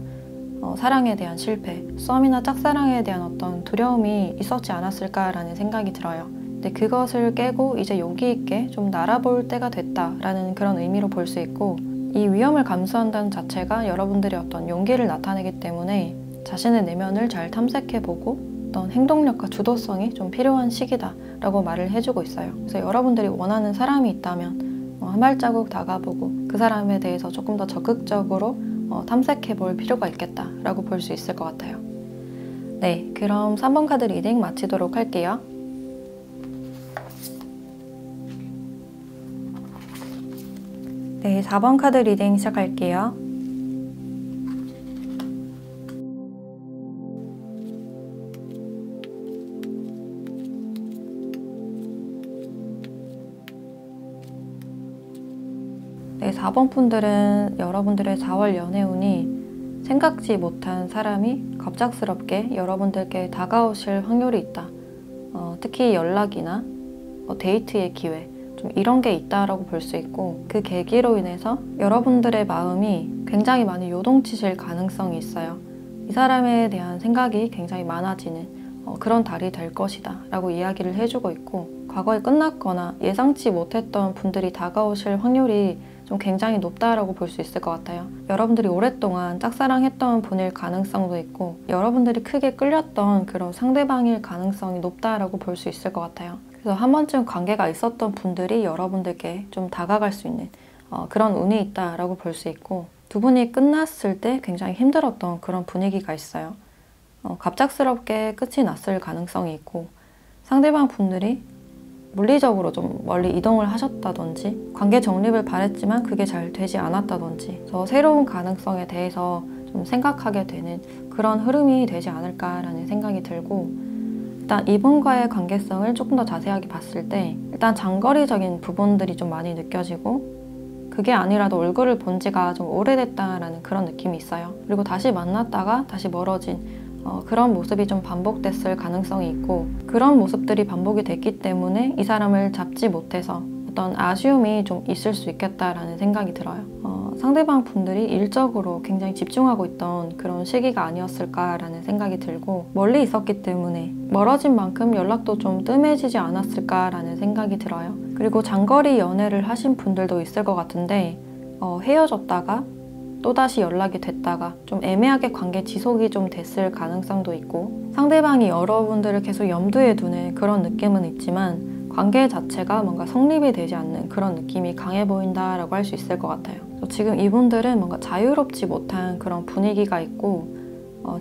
사랑에 대한 실패, 썸이나 짝사랑에 대한 어떤 두려움이 있었지 않았을까라는 생각이 들어요. 근데 그것을 깨고 이제 용기 있게 좀 날아볼 때가 됐다라는 그런 의미로 볼 수 있고, 이 위험을 감수한다는 자체가 여러분들의 어떤 용기를 나타내기 때문에 자신의 내면을 잘 탐색해보고 어떤 행동력과 주도성이 좀 필요한 시기다라고 말을 해주고 있어요. 그래서 여러분들이 원하는 사람이 있다면 한 발자국 다가보고 그 사람에 대해서 조금 더 적극적으로 탐색해볼 필요가 있겠다라고 볼 수 있을 것 같아요. 네, 그럼 3번 카드 리딩 마치도록 할게요. 네, 4번 카드 리딩 시작할게요. 4번 분들은 여러분들의 4월 연애운이 생각지 못한 사람이 갑작스럽게 여러분들께 다가오실 확률이 있다. 특히 연락이나 데이트의 기회, 좀 이런 게 있다라고 볼 수 있고, 그 계기로 인해서 여러분들의 마음이 굉장히 많이 요동치실 가능성이 있어요. 이 사람에 대한 생각이 굉장히 많아지는 그런 달이 될 것이다 라고 이야기를 해주고 있고, 과거에 끝났거나 예상치 못했던 분들이 다가오실 확률이 좀 굉장히 높다라고 볼 수 있을 것 같아요. 여러분들이 오랫동안 짝사랑했던 분일 가능성도 있고, 여러분들이 크게 끌렸던 그런 상대방일 가능성이 높다라고 볼 수 있을 것 같아요. 그래서 한 번쯤 관계가 있었던 분들이 여러분들께 좀 다가갈 수 있는 그런 운이 있다라고 볼 수 있고, 두 분이 끝났을 때 굉장히 힘들었던 그런 분위기가 있어요. 갑작스럽게 끝이 났을 가능성이 있고, 상대방 분들이 물리적으로 좀 멀리 이동을 하셨다든지 관계 정립을 바랬지만 그게 잘 되지 않았다든지, 저 새로운 가능성에 대해서 좀 생각하게 되는 그런 흐름이 되지 않을까라는 생각이 들고, 일단 이분과의 관계성을 조금 더 자세하게 봤을 때 일단 장거리적인 부분들이 좀 많이 느껴지고, 그게 아니라도 얼굴을 본 지가 좀 오래됐다라는 그런 느낌이 있어요. 그리고 다시 만났다가 다시 멀어진 그런 모습이 좀 반복됐을 가능성이 있고, 그런 모습들이 반복이 됐기 때문에 이 사람을 잡지 못해서 어떤 아쉬움이 좀 있을 수 있겠다라는 생각이 들어요. 상대방 분들이 일적으로 굉장히 집중하고 있던 그런 시기가 아니었을까라는 생각이 들고, 멀리 있었기 때문에 멀어진 만큼 연락도 좀 뜸해지지 않았을까라는 생각이 들어요. 그리고 장거리 연애를 하신 분들도 있을 것 같은데, 헤어졌다가 또다시 연락이 됐다가 좀 애매하게 관계 지속이 좀 됐을 가능성도 있고, 상대방이 여러분들을 계속 염두에 두는 그런 느낌은 있지만 관계 자체가 뭔가 성립이 되지 않는 그런 느낌이 강해 보인다라고 할 수 있을 것 같아요. 지금 이분들은 뭔가 자유롭지 못한 그런 분위기가 있고,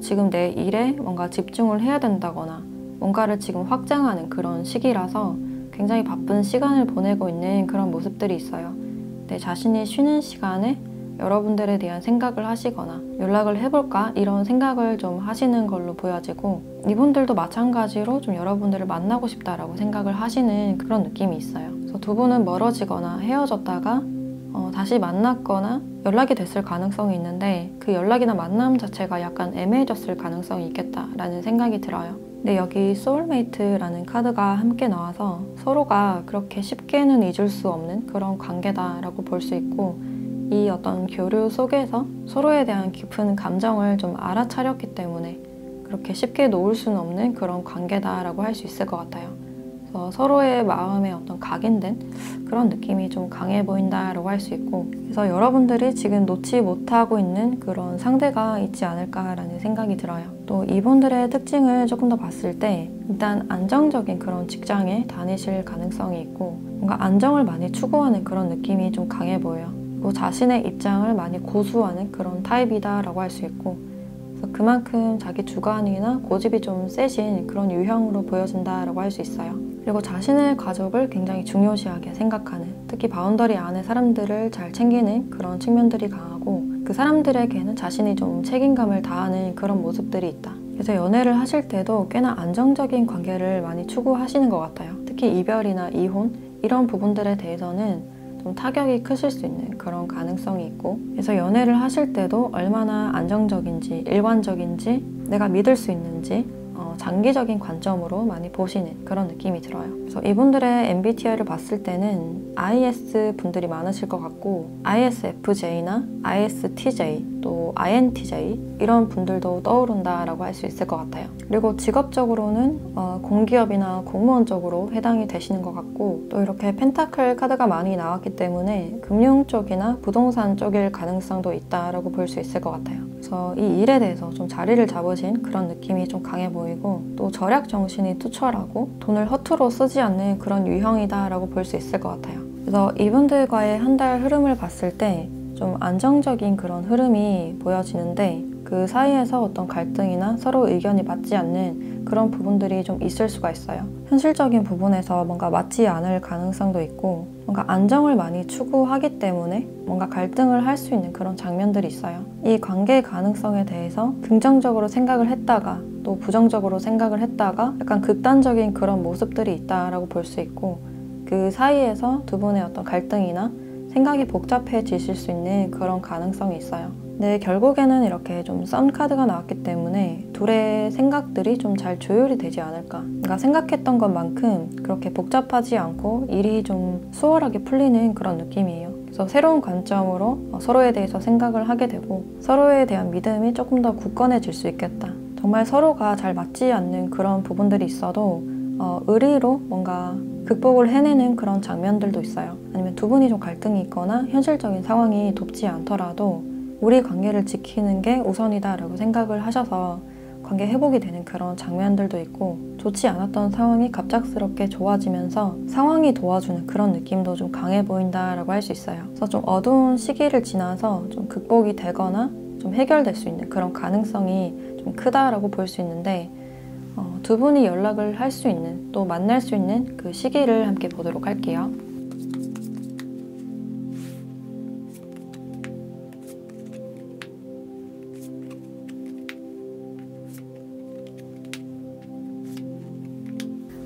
지금 내 일에 뭔가 집중을 해야 된다거나 뭔가를 지금 확장하는 그런 시기라서 굉장히 바쁜 시간을 보내고 있는 그런 모습들이 있어요. 내 자신이 쉬는 시간에 여러분들에 대한 생각을 하시거나 연락을 해볼까 이런 생각을 좀 하시는 걸로 보여지고, 이분들도 마찬가지로 좀 여러분들을 만나고 싶다라고 생각을 하시는 그런 느낌이 있어요. 그래서 두 분은 멀어지거나 헤어졌다가 다시 만났거나 연락이 됐을 가능성이 있는데, 그 연락이나 만남 자체가 약간 애매해졌을 가능성이 있겠다라는 생각이 들어요. 근데 여기 소울메이트라는 카드가 함께 나와서 서로가 그렇게 쉽게는 잊을 수 없는 그런 관계다라고 볼 수 있고, 이 어떤 교류 속에서 서로에 대한 깊은 감정을 좀 알아차렸기 때문에 그렇게 쉽게 놓을 수는 없는 그런 관계다라고 할 수 있을 것 같아요. 그래서 서로의 마음에 어떤 각인된 그런 느낌이 좀 강해 보인다라고 할 수 있고, 그래서 여러분들이 지금 놓지 못하고 있는 그런 상대가 있지 않을까라는 생각이 들어요. 또 이분들의 특징을 조금 더 봤을 때 일단 안정적인 그런 직장에 다니실 가능성이 있고, 뭔가 안정을 많이 추구하는 그런 느낌이 좀 강해 보여요. 또 자신의 입장을 많이 고수하는 그런 타입이다라고 할 수 있고, 그래서 그만큼 자기 주관이나 고집이 좀 세신 그런 유형으로 보여진다라고 할 수 있어요. 그리고 자신의 가족을 굉장히 중요시하게 생각하는, 특히 바운더리 안에 사람들을 잘 챙기는 그런 측면들이 강하고, 그 사람들에게는 자신이 좀 책임감을 다하는 그런 모습들이 있다. 그래서 연애를 하실 때도 꽤나 안정적인 관계를 많이 추구하시는 것 같아요. 특히 이별이나 이혼 이런 부분들에 대해서는 좀 타격이 크실 수 있는 그런 가능성이 있고, 그래서 연애를 하실 때도 얼마나 안정적인지 일관적인지 내가 믿을 수 있는지 장기적인 관점으로 많이 보시는 그런 느낌이 들어요. 그래서 이분들의 MBTI를 봤을 때는 IS 분들이 많으실 것 같고, ISFJ나 ISTJ 또 INTJ 이런 분들도 떠오른다라고 할 수 있을 것 같아요. 그리고 직업적으로는 공기업이나 공무원 쪽으로 해당이 되시는 것 같고, 또 이렇게 펜타클 카드가 많이 나왔기 때문에 금융 쪽이나 부동산 쪽일 가능성도 있다라고 볼 수 있을 것 같아요. 그래서 이 일에 대해서 좀 자리를 잡으신 그런 느낌이 좀 강해 보이고, 또 절약 정신이 투철하고 돈을 허투루 쓰지 않는 그런 유형이다라고 볼 수 있을 것 같아요. 그래서 이분들과의 한 달 흐름을 봤을 때 좀 안정적인 그런 흐름이 보여지는데, 그 사이에서 어떤 갈등이나 서로 의견이 맞지 않는 그런 부분들이 좀 있을 수가 있어요. 현실적인 부분에서 뭔가 맞지 않을 가능성도 있고, 뭔가 안정을 많이 추구하기 때문에 뭔가 갈등을 할 수 있는 그런 장면들이 있어요. 이 관계의 가능성에 대해서 긍정적으로 생각을 했다가 또 부정적으로 생각을 했다가 약간 극단적인 그런 모습들이 있다라고 볼 수 있고, 그 사이에서 두 분의 어떤 갈등이나 생각이 복잡해지실 수 있는 그런 가능성이 있어요. 네, 결국에는 이렇게 좀 썬 카드가 나왔기 때문에 둘의 생각들이 좀 잘 조율이 되지 않을까. 그러니까 생각했던 것만큼 그렇게 복잡하지 않고 일이 좀 수월하게 풀리는 그런 느낌이에요. 그래서 새로운 관점으로 서로에 대해서 생각을 하게 되고 서로에 대한 믿음이 조금 더 굳건해질 수 있겠다. 정말 서로가 잘 맞지 않는 그런 부분들이 있어도 의리로 뭔가 극복을 해내는 그런 장면들도 있어요. 아니면 두 분이 좀 갈등이 있거나 현실적인 상황이 돕지 않더라도 우리 관계를 지키는 게 우선이다 라고 생각을 하셔서 관계 회복이 되는 그런 장면들도 있고, 좋지 않았던 상황이 갑작스럽게 좋아지면서 상황이 도와주는 그런 느낌도 좀 강해 보인다 라고 할 수 있어요. 그래서 좀 어두운 시기를 지나서 좀 극복이 되거나 좀 해결될 수 있는 그런 가능성이 좀 크다라고 볼 수 있는데, 두 분이 연락을 할 수 있는, 또 만날 수 있는 그 시기를 함께 보도록 할게요.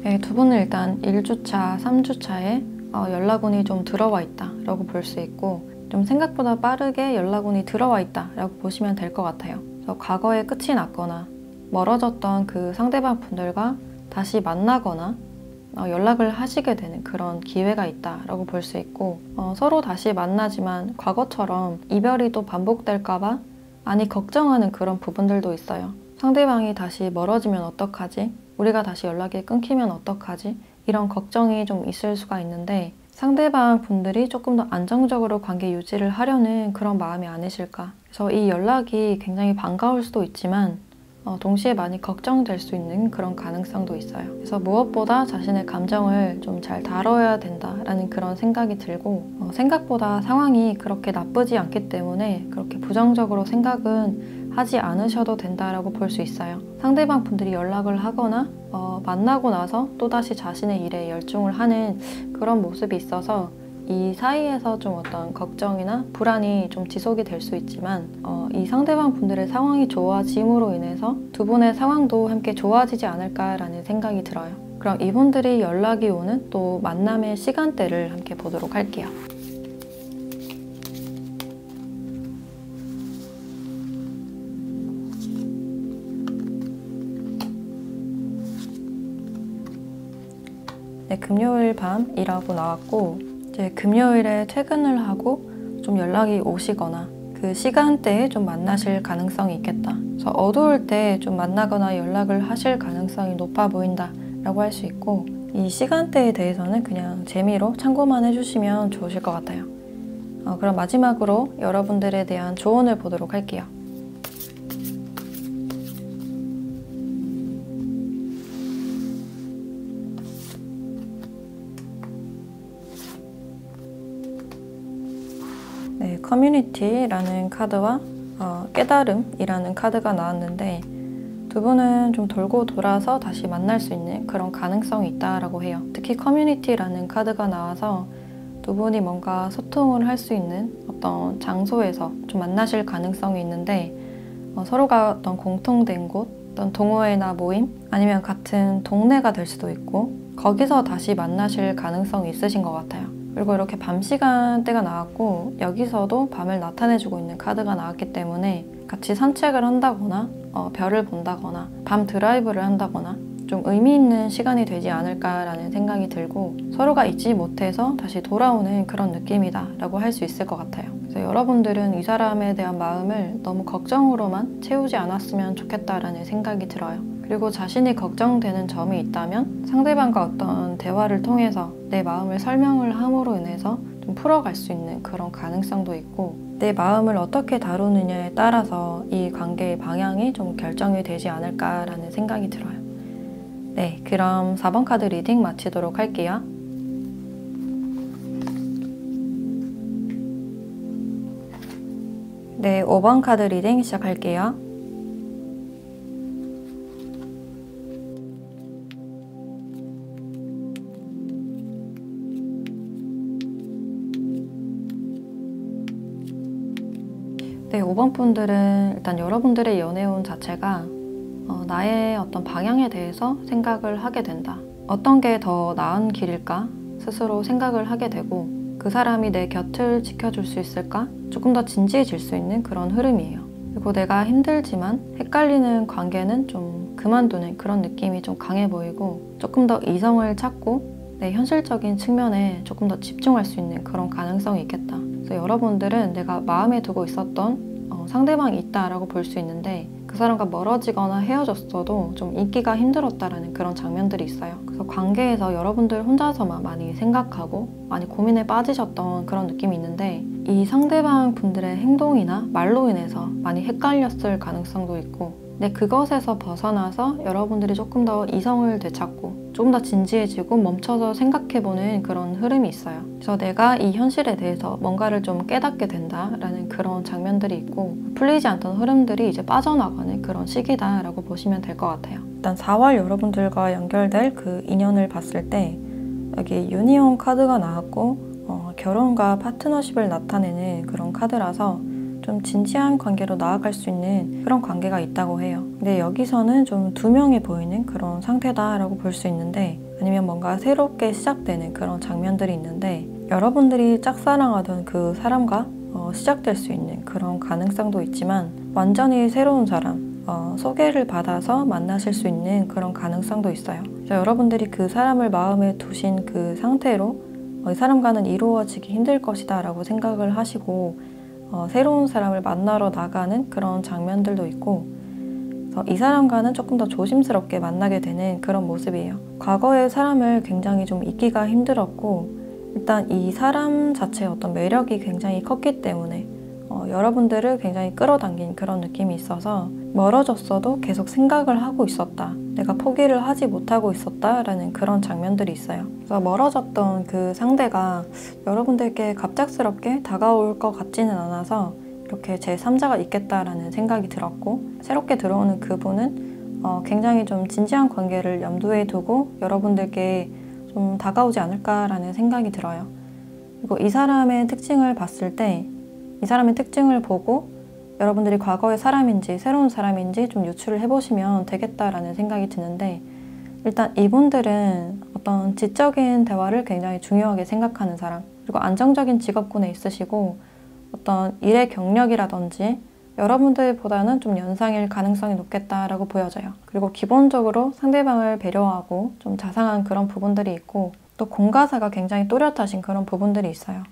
네, 두 분은 일단 1주차, 3주차에 연락운이 좀 들어와 있다 라고 볼 수 있고, 좀 생각보다 빠르게 연락운이 들어와 있다 라고 보시면 될 것 같아요. 그래서 과거에 끝이 났거나 멀어졌던 그 상대방 분들과 다시 만나거나 연락을 하시게 되는 그런 기회가 있다라고 볼 수 있고, 서로 다시 만나지만 과거처럼 이별이 또 반복될까봐 많이 걱정하는 그런 부분들도 있어요. 상대방이 다시 멀어지면 어떡하지? 우리가 다시 연락이 끊기면 어떡하지? 이런 걱정이 좀 있을 수가 있는데, 상대방 분들이 조금 더 안정적으로 관계 유지를 하려는 그런 마음이 아니실까. 그래서 이 연락이 굉장히 반가울 수도 있지만 동시에 많이 걱정될 수 있는 그런 가능성도 있어요. 그래서 무엇보다 자신의 감정을 좀 잘 다뤄야 된다라는 그런 생각이 들고, 생각보다 상황이 그렇게 나쁘지 않기 때문에 그렇게 부정적으로 생각은 하지 않으셔도 된다라고 볼 수 있어요. 상대방 분들이 연락을 하거나 만나고 나서 또다시 자신의 일에 열중을 하는 그런 모습이 있어서 이 사이에서 좀 어떤 걱정이나 불안이 좀 지속이 될 수 있지만, 이 상대방 분들의 상황이 좋아짐으로 인해서 두 분의 상황도 함께 좋아지지 않을까라는 생각이 들어요. 그럼 이분들이 연락이 오는 또 만남의 시간대를 함께 보도록 할게요. 네, 금요일 밤이라고 나왔고, 이제 금요일에 퇴근을 하고 좀 연락이 오시거나 그 시간대에 좀 만나실 가능성이 있겠다. 그래서 어두울 때 좀 만나거나 연락을 하실 가능성이 높아 보인다 라고 할 수 있고, 이 시간대에 대해서는 그냥 재미로 참고만 해주시면 좋으실 것 같아요. 그럼 마지막으로 여러분들에 대한 조언을 보도록 할게요. 네, 커뮤니티라는 카드와 깨달음이라는 카드가 나왔는데, 두 분은 좀 돌고 돌아서 다시 만날 수 있는 그런 가능성이 있다라고 해요. 특히 커뮤니티라는 카드가 나와서 두 분이 뭔가 소통을 할 수 있는 어떤 장소에서 좀 만나실 가능성이 있는데, 서로가 어떤 공통된 곳, 어떤 동호회나 모임, 아니면 같은 동네가 될 수도 있고, 거기서 다시 만나실 가능성이 있으신 것 같아요. 그리고 이렇게 밤 시간대가 나왔고, 여기서도 밤을 나타내주고 있는 카드가 나왔기 때문에 같이 산책을 한다거나 별을 본다거나 밤 드라이브를 한다거나 좀 의미 있는 시간이 되지 않을까라는 생각이 들고, 서로가 잊지 못해서 다시 돌아오는 그런 느낌이다 라고 할 수 있을 것 같아요. 그래서 여러분들은 이 사람에 대한 마음을 너무 걱정으로만 채우지 않았으면 좋겠다라는 생각이 들어요. 그리고 자신이 걱정되는 점이 있다면 상대방과 어떤 대화를 통해서 내 마음을 설명을 함으로 인해서 좀 풀어갈 수 있는 그런 가능성도 있고, 내 마음을 어떻게 다루느냐에 따라서 이 관계의 방향이 좀 결정이 되지 않을까라는 생각이 들어요. 네, 그럼 4번 카드 리딩 마치도록 할게요. 네, 5번 카드 리딩 시작할게요. 네, 5번 분들은 일단 여러분들의 연애운 자체가 나의 어떤 방향에 대해서 생각을 하게 된다. 어떤 게 더 나은 길일까 스스로 생각을 하게 되고, 그 사람이 내 곁을 지켜줄 수 있을까? 조금 더 진지해질 수 있는 그런 흐름이에요. 그리고 내가 힘들지만 헷갈리는 관계는 좀 그만두는 그런 느낌이 좀 강해 보이고 조금 더 이성을 찾고 내 현실적인 측면에 조금 더 집중할 수 있는 그런 가능성이 있겠다. 그래서 여러분들은 내가 마음에 두고 있었던 상대방이 있다라고 볼 수 있는데 그 사람과 멀어지거나 헤어졌어도 좀 잊기가 힘들었다라는 그런 장면들이 있어요. 그래서 관계에서 여러분들 혼자서만 많이 생각하고 많이 고민에 빠지셨던 그런 느낌이 있는데 이 상대방 분들의 행동이나 말로 인해서 많이 헷갈렸을 가능성도 있고 근데 그것에서 벗어나서 여러분들이 조금 더 이성을 되찾고 조금 더 진지해지고 멈춰서 생각해보는 그런 흐름이 있어요. 그래서 내가 이 현실에 대해서 뭔가를 좀 깨닫게 된다라는 그런 장면들이 있고 풀리지 않던 흐름들이 이제 빠져나가는 그런 시기다라고 보시면 될 것 같아요. 일단 4월 여러분들과 연결될 그 인연을 봤을 때 여기 유니온 카드가 나왔고 결혼과 파트너십을 나타내는 그런 카드라서 좀 진지한 관계로 나아갈 수 있는 그런 관계가 있다고 해요. 근데 여기서는 좀 투명해 보이는 그런 상태다라고 볼 수 있는데 아니면 뭔가 새롭게 시작되는 그런 장면들이 있는데 여러분들이 짝사랑하던 그 사람과 시작될 수 있는 그런 가능성도 있지만 완전히 새로운 사람 소개를 받아서 만나실 수 있는 그런 가능성도 있어요. 그래서 여러분들이 그 사람을 마음에 두신 그 상태로 이 사람과는 이루어지기 힘들 것이다 라고 생각을 하시고 새로운 사람을 만나러 나가는 그런 장면들도 있고 이 사람과는 조금 더 조심스럽게 만나게 되는 그런 모습이에요. 과거의 사람을 굉장히 좀 잊기가 힘들었고 일단 이 사람 자체의 어떤 매력이 굉장히 컸기 때문에 여러분들을 굉장히 끌어당긴 그런 느낌이 있어서 멀어졌어도 계속 생각을 하고 있었다. 내가 포기를 하지 못하고 있었다라는 그런 장면들이 있어요. 그래서 멀어졌던 그 상대가 여러분들께 갑작스럽게 다가올 것 같지는 않아서 이렇게 제3자가 있겠다라는 생각이 들었고 새롭게 들어오는 그분은 굉장히 좀 진지한 관계를 염두에 두고 여러분들께 좀 다가오지 않을까라는 생각이 들어요. 그리고 이 사람의 특징을 봤을 때 이 사람의 특징을 보고 여러분들이 과거의 사람인지 새로운 사람인지 좀 유추를 해보시면 되겠다라는 생각이 드는데 일단 이분들은 어떤 지적인 대화를 굉장히 중요하게 생각하는 사람 그리고 안정적인 직업군에 있으시고 어떤 일의 경력이라든지 여러분들보다는 좀 연상일 가능성이 높겠다라고 보여져요. 그리고 기본적으로 상대방을 배려하고 좀 자상한 그런 부분들이 있고 또 공과사가 굉장히 또렷하신 그런 부분들이 있어요.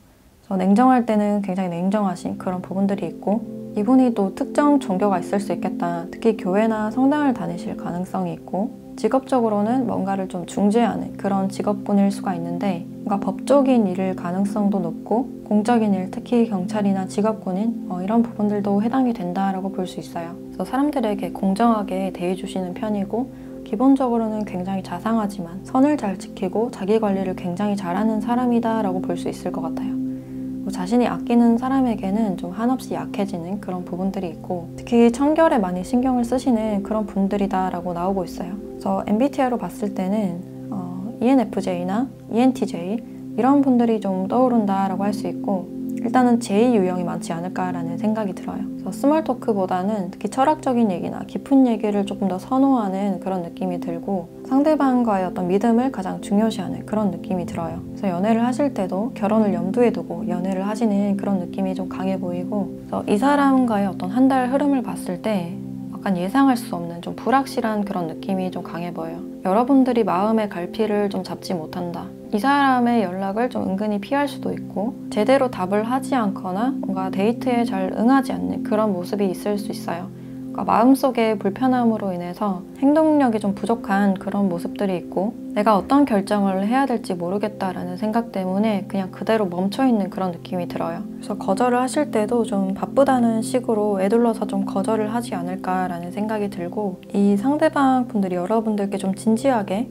냉정할 때는 굉장히 냉정하신 그런 부분들이 있고 이분이 또 특정 종교가 있을 수 있겠다. 특히 교회나 성당을 다니실 가능성이 있고 직업적으로는 뭔가를 좀 중재하는 그런 직업군일 수가 있는데 뭔가 법적인 일일 가능성도 높고 공적인 일, 특히 경찰이나 직업군인 이런 부분들도 해당이 된다라고 볼 수 있어요. 그래서 사람들에게 공정하게 대해주시는 편이고 기본적으로는 굉장히 자상하지만 선을 잘 지키고 자기 관리를 굉장히 잘하는 사람이다 라고 볼 수 있을 것 같아요. 자신이 아끼는 사람에게는 좀 한없이 약해지는 그런 부분들이 있고 특히 청결에 많이 신경을 쓰시는 그런 분들이다 라고 나오고 있어요. 그래서 MBTI로 봤을 때는 ENFJ나 ENTJ 이런 분들이 좀 떠오른다 라고 할 수 있고 일단은 J 유형이 많지 않을까라는 생각이 들어요. 그래서 스몰 토크보다는 특히 철학적인 얘기나 깊은 얘기를 조금 더 선호하는 그런 느낌이 들고 상대방과의 어떤 믿음을 가장 중요시하는 그런 느낌이 들어요. 그래서 연애를 하실 때도 결혼을 염두에 두고 연애를 하시는 그런 느낌이 좀 강해 보이고 그래서 이 사람과의 어떤 한 달 흐름을 봤을 때 약간 예상할 수 없는 좀 불확실한 그런 느낌이 좀 강해 보여요. 여러분들이 마음의 갈피를 좀 잡지 못한다. 이 사람의 연락을 좀 은근히 피할 수도 있고 제대로 답을 하지 않거나 뭔가 데이트에 잘 응하지 않는 그런 모습이 있을 수 있어요. 그러니까 마음속의 불편함으로 인해서 행동력이 좀 부족한 그런 모습들이 있고 내가 어떤 결정을 해야 될지 모르겠다라는 생각 때문에 그냥 그대로 멈춰있는 그런 느낌이 들어요. 그래서 거절을 하실 때도 좀 바쁘다는 식으로 에둘러서 좀 거절을 하지 않을까라는 생각이 들고 이 상대방 분들이 여러분들께 좀 진지하게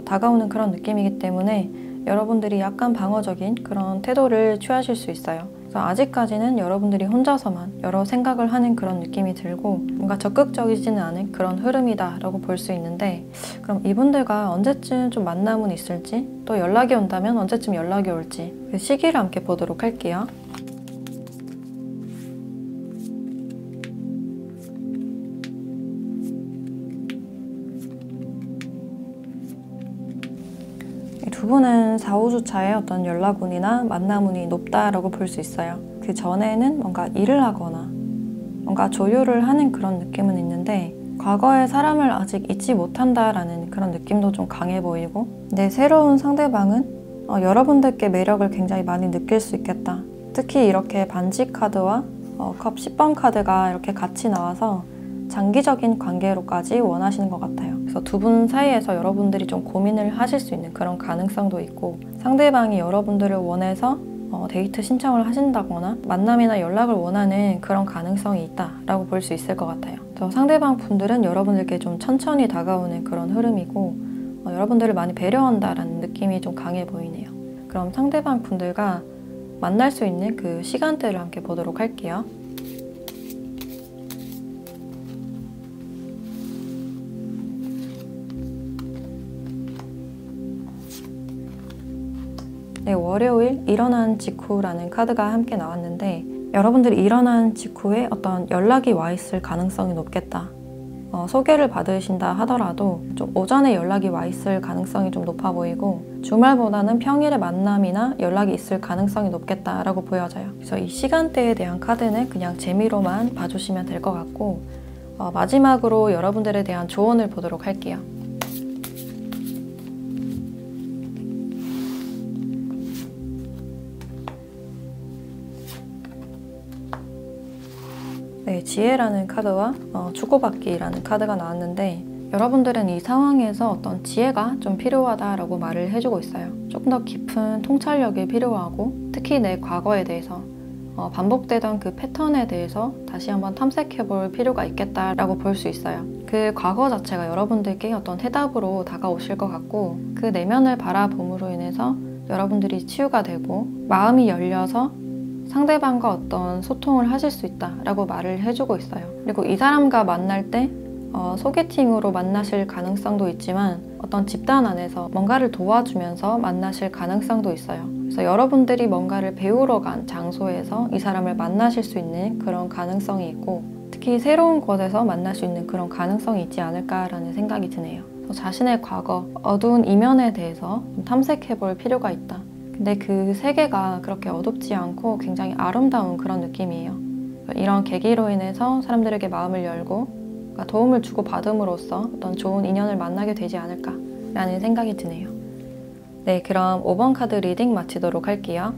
다가오는 그런 느낌이기 때문에 여러분들이 약간 방어적인 그런 태도를 취하실 수 있어요. 그래서 아직까지는 여러분들이 혼자서만 여러 생각을 하는 그런 느낌이 들고 뭔가 적극적이지는 않은 그런 흐름이다 라고 볼 수 있는데 그럼 이분들과 언제쯤 좀 만남은 있을지 또 연락이 온다면 언제쯤 연락이 올지 그 시기를 함께 보도록 할게요. 두 분은 4, 5주 차에 어떤 연락운이나 만남운이 높다라고 볼 수 있어요. 그 전에는 뭔가 일을 하거나 뭔가 조율을 하는 그런 느낌은 있는데 과거의 사람을 아직 잊지 못한다라는 그런 느낌도 좀 강해 보이고 근데 새로운 상대방은 여러분들께 매력을 굉장히 많이 느낄 수 있겠다. 특히 이렇게 반지 카드와 컵 10번 카드가 이렇게 같이 나와서 장기적인 관계로까지 원하시는 것 같아요. 그래서 두 분 사이에서 여러분들이 좀 고민을 하실 수 있는 그런 가능성도 있고 상대방이 여러분들을 원해서 데이트 신청을 하신다거나 만남이나 연락을 원하는 그런 가능성이 있다라고 볼 수 있을 것 같아요. 그래서 상대방 분들은 여러분들께 좀 천천히 다가오는 그런 흐름이고 여러분들을 많이 배려한다라는 느낌이 좀 강해 보이네요. 그럼 상대방 분들과 만날 수 있는 그 시간대를 함께 보도록 할게요. 네, 월요일 일어난 직후라는 카드가 함께 나왔는데 여러분들이 일어난 직후에 어떤 연락이 와 있을 가능성이 높겠다. 소개를 받으신다 하더라도 좀 오전에 연락이 와 있을 가능성이 좀 높아 보이고 주말보다는 평일에 만남이나 연락이 있을 가능성이 높겠다라고 보여져요. 그래서 이 시간대에 대한 카드는 그냥 재미로만 봐주시면 될 것 같고 마지막으로 여러분들에 대한 조언을 보도록 할게요. 네, 지혜라는 카드와 주고받기라는 카드가 나왔는데 여러분들은 이 상황에서 어떤 지혜가 좀 필요하다라고 말을 해주고 있어요. 조금 더 깊은 통찰력이 필요하고 특히 내 과거에 대해서 반복되던 그 패턴에 대해서 다시 한번 탐색해 볼 필요가 있겠다라고 볼 수 있어요. 그 과거 자체가 여러분들께 어떤 해답으로 다가오실 것 같고 그 내면을 바라봄으로 인해서 여러분들이 치유가 되고 마음이 열려서 상대방과 어떤 소통을 하실 수 있다라고 말을 해주고 있어요. 그리고 이 사람과 만날 때 소개팅으로 만나실 가능성도 있지만 어떤 집단 안에서 뭔가를 도와주면서 만나실 가능성도 있어요. 그래서 여러분들이 뭔가를 배우러 간 장소에서 이 사람을 만나실 수 있는 그런 가능성이 있고 특히 새로운 곳에서 만날 수 있는 그런 가능성이 있지 않을까라는 생각이 드네요. 그래서 자신의 과거, 어두운 이면에 대해서 좀 탐색해 볼 필요가 있다. 근데 그 세계가 그렇게 어둡지 않고 굉장히 아름다운 그런 느낌이에요. 이런 계기로 인해서 사람들에게 마음을 열고 도움을 주고 받음으로써 어떤 좋은 인연을 만나게 되지 않을까라는 생각이 드네요. 네, 그럼 5번 카드 리딩 마치도록 할게요.